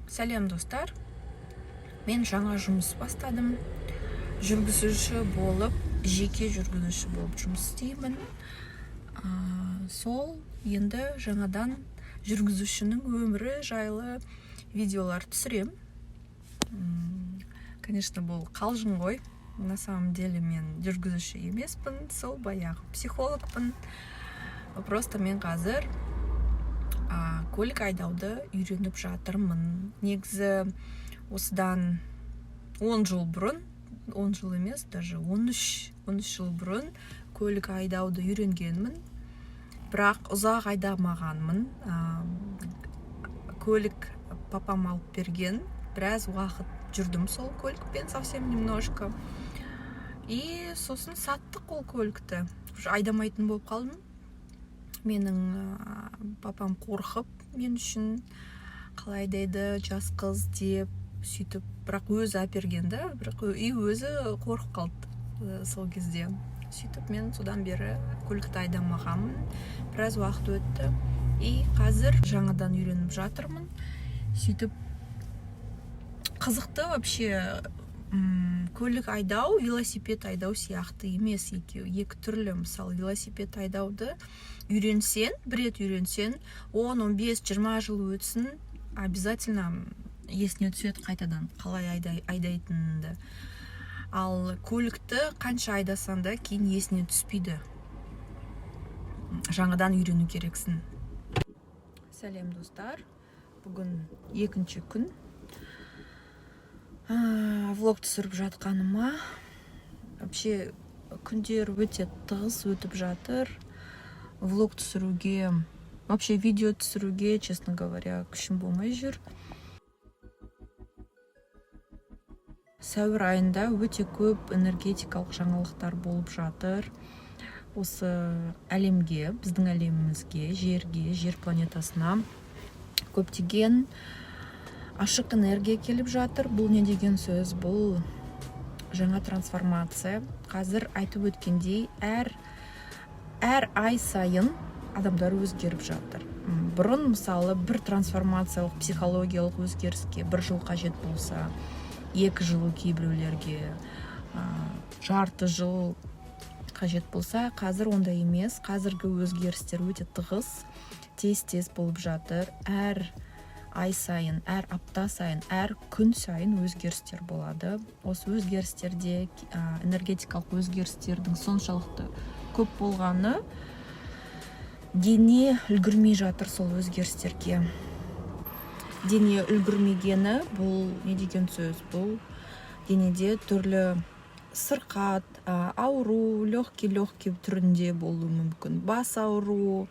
Сәлем достар, мен жаңа жұмыс бастадым. Жүргізуші болып, жеке жүргізуші болып жұмыс істеймін. Сол енді жаңадан жүргізушінің өмірі жайлы видеолар түсірем. Конечно, бұл қалжың ғой. На самом деле мен жүргізуші емеспін, сол баяғы психологпын. Просто мен қазір көлік айдауды үйреніп жатырмын. Негізі осыдан 10 жыл бұрын, 10 жыл емес, даже 13 жыл бұрын көлік айдауды үйренгенмін. Бірақ ұзақ айдамағанмын. Көлік папам алып берген. Біраз уақыт жүрдім сол көлікпен, совсем немножко. И сосын саттық ол көлікті. Айдамайтын болып қалдым. Менің папам қорқып мен үшін, қалай дейді, жас қыз деп сөйтіп, бірақ өзі әпергенді, бірақ өзі қорқып қалды сол кезде. Сөйтіп мен содан бері көлікті айдамағанмын. Біраз уақыт өтті. И қазір жаңадан үйреніп жатырмын. Сөйтіп қызықты вообще. Көлік айдау, велосипед айдау сияқты емес екеуі. Екі түрлі. Мысалы, велосипед айдауды үйренсен, бір рет үйренсен, 10, 15, 20 жыл өтсін, обязательно есіне түседі қайтадан, қалай айдайтыныңды. Ал көлікті қанша айдасан да кейін есіне түспейді. Жаңадан үйрену керексің. Сәлем достар. Бүгін екінші күн. Влог түсіріп жатқаныма. Вообще күндер өте тығыз өтіп жатыр. Влог түсіруге, вообще видео түсіруге, честно говоря, күшім болмай жүр. Сәуір айында өте көп энергетикалық жаңалықтар болып жатыр. Осы әлемге, біздің әлемімізге, жерге, жер планетасына көптеген ашық энергия келіп жатыр. Бұл не деген сөз? Бұл жаңа трансформация. Қазір айтып өткендей, әр ай сайын адамдар өзгеріп жатыр. Бұрын мысалы бір трансформациялық психологиялық өзгеріске 1 жыл қажет болса, 2 жыл кейбіреулерге, жарты жыл қажет болса, қазір ондай емес. Қазіргі өзгерістер өте тығыз, тез болып жатыр. Әр ай сайын, әр апта сайын, әр күн сайын өзгерістер болады. Осы өзгерістерде энергетикалық өзгерістердің соншалықты көп болғаны дене үлгірмей жатыр сол өзгерістерге. Дене үлгірмегені бұл не деген сөз? Бұл денеде түрлі сырқат, ауру, легкий түрінде болуы мүмкін. Бас ауру,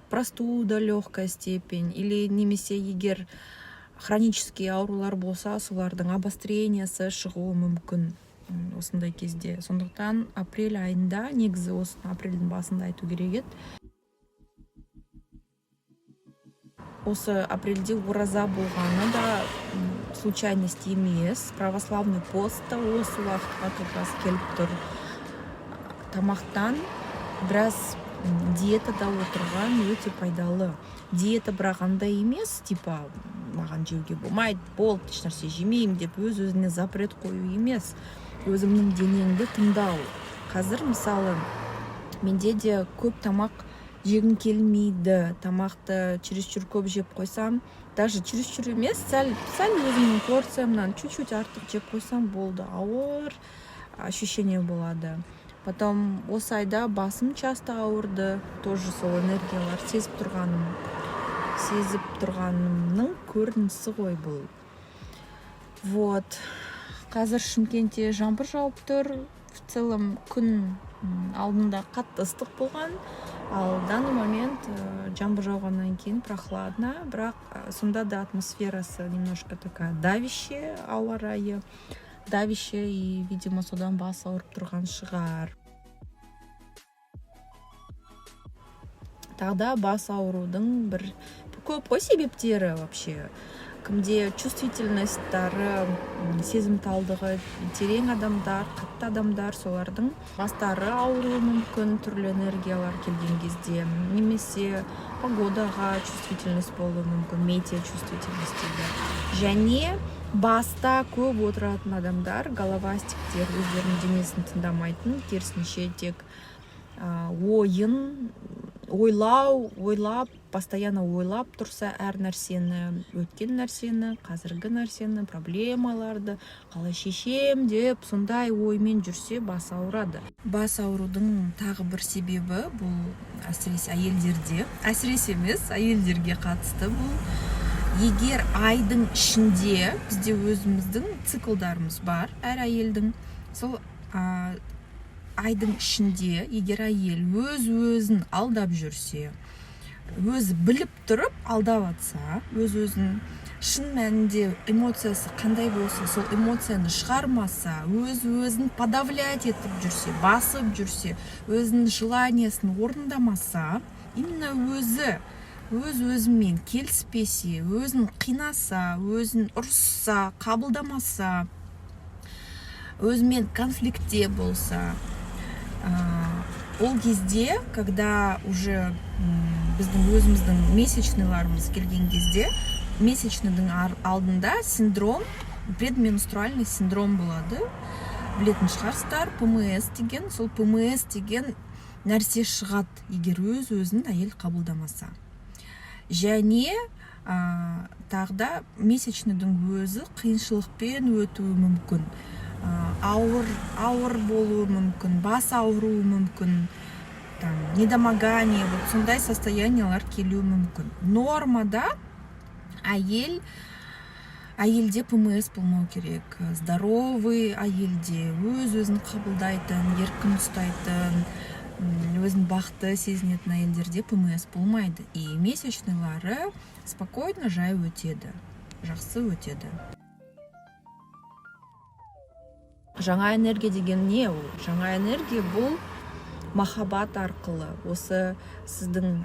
простуда, легкая степень, или немесе егер хронический аурулар болса, солардың обострениясы шығуы мүмкін осындай кезде. Сондықтан апрель айында, негізі осы апрельдің басында айту керек еді. Осы апрельде ораза болғаны да случайность емес. Православный постта осы уақытқа как раз келіп тұр. Тамақтан біраз диетада отырған өте пайдалы. Диета бірақ андай емес, типа маған жеуге болмайды, болды, ешнәрсе жемеймін деп өз-өзіне запрет қою емес. Өзімнің денеңді тыңдау. Қазір мысалы менде де көп тамақ жегім келмейді. Тамақты чересчур көп жеп қойсам, даже чересчур емес, сәл өзімнің порциямнан чуть-чуть артық жеп қойсам болды, ауыр ощущение болады. Потом осы айда басым часто ауырды, тоже сол энергиялар сезіп тұрғанымның көрінісі ғой бұл. Вот. Қазір Шымкентте жаңбыр жауып тұр. В целом күн алдында қатты ыстық болған, ал данный момент жаңбыр жауғаннан кейін прохладно, бірақ сонда да атмосферасы немножко такая давящая, ауа райы. Давище, и, видимо, содан бас ауырып тұрған шығар. Тағда бас аурудың бір көп қой себептері вообще. кімде чувствительностьтары, сезімталдығы терең адамдар, қатты адамдар, солардың бастары ауыруы мүмкін түрлі энергиялар келген кезде, немесе погодаға чувствительность болуы мүмкін, метеочувствительность дейді. Және баста көп отыратын адамдар, головастиктер, өздерінің денесін тыңдамайтын, керісінше тек ойлап, постоянно ойлап тұрса әр нәрсені, өткен нәрсені, қазіргі нәрсені, проблемаларды қалай шешем деп сондай оймен жүрсе бас ауырады. Бас аурудың тағы бір себебі бұл әсіресе әйелдерде, әсіресе емес, әйелдерге қатысты бұл. Егер айдың ішінде бізде өзіміздің циклдарымыз бар, әр әйелдің, сол айдың ішінде егер әйел өзін алдап жүрсе, өзі біліп тұрып алдап атса, өзін шын мәнінде эмоциясы қандай болса, сол эмоцияны шығармаса, өзін подавлять етіп жүрсе, басып жүрсе, өзінің желаниясын орындамаса, именно өзімен келіспесе, өзін қинаса, өзін ұрысса, қабылдамаса, өзімен конфликтте болса, ол кезде, когда уже біздің өзіміздің месячныйларымыз келген кезде, месячныйдың алдында синдром, предменструальный синдром болады. Білетін шығарсыздар, ПМС деген, сол ПМС деген нәрсе шығады, егер өзін әйел қабылдамаса. Және тағда месячныйдың өзі қиыншылықпен өтуі мүмкін. Ауыр болуы мүмкін, бас ауыруы мүмкін, недомогание, сондай состояниялар келуі мүмкін. Нормада әйелде ПМС болмау керек. Здоровый әйелде өзін қабылдайтын, еркін ұстайтын, өзін бақытты сезінетін әйелдерде ПМС болмайды. И месячныйлары спокойно жай өтеді, жақсы өтеді. Жаңа энергия деген не ол? Жаңа энергия бұл махаббат арқылы, осы сіздің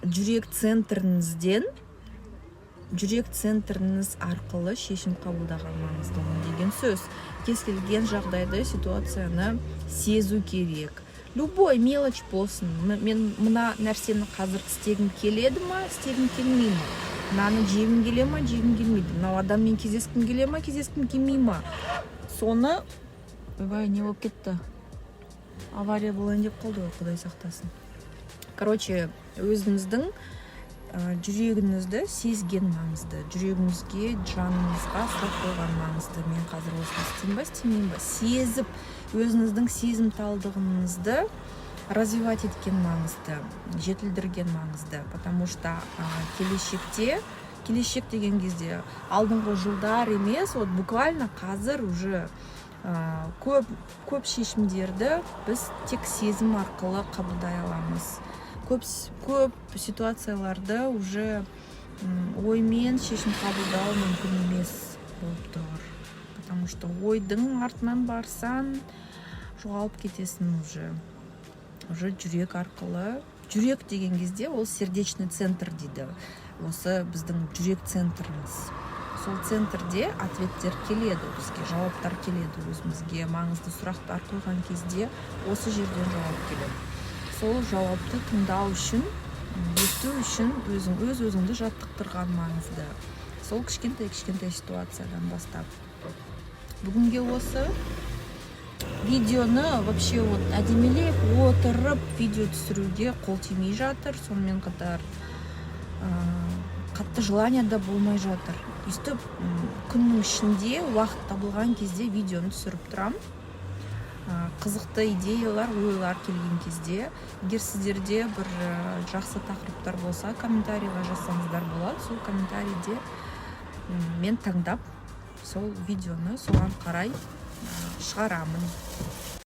жүрек центріңіз арқылы шешім қабылдаған маңыздылығы деген сөз. Кез келген жағдайды, ситуацияны сезу керек. Любой мелочь болсын. Мен мына нәрсені қазір істегім келеді ма, істегім келмей ма? Мынаны жегім келе ма, жегім келмейді. Мынау адаммен кездескім келе ма, кездескім келмей ма? Соны, не болып кетті. Авария болайын деп қалды ғой, Құдай сақтасын. Короче, өзіңіздің жүрегіңізді сезген маңызды. Жүрегіңізге, жаныңызға сұрақ қойған маңызды. Мен қазір осыны істеймін ба? Сезіп, өзіңіздің сезімталдығыңызды развивать еткен маңызды, жетілдірген маңызды. Потому что келешек деген кезде алдыңғы жылдар емес, буквально қазір уже көп шешімдерді біз тек сезім арқылы қабылдай аламыз. Көп ситуацияларды уже оймен шешім қабылдау мүмкін емес болып тұр. Потому что ойдың артынан барсан, жоғалып кетесің уже жүрек арқылы. Жүрек деген кезде ол сердечный центр дейді. Осы біздің жүрек центріміз. Сол центрде ответтер келеді, бізге жауаптар келеді, өзімізге маңызды сұрақтар қойған кезде осы жерден жауап келеді. Сол жауапты тыңдау үшін, есту үшін өзіңді жаттықтырған маңызды. Сол кішкентай ситуациядан бастап. Бүгінге осы видеоны вообще әдемелеп отырып видео түсіруге қол тимей жатыр. Сонымен қатар қатты желание да болмай жатыр. Өстіп күннің ішінде уақыт табылған кезде видеоны түсіріп тұрам. Қызықты идеялар, ойлар келген кезде, егер сіздерде бір жақсы тақырыптар болса, комментарийға жазсаңыздар болады. Сол комментарийде мен таңдап, сол видеоны соған қарай шығарамын.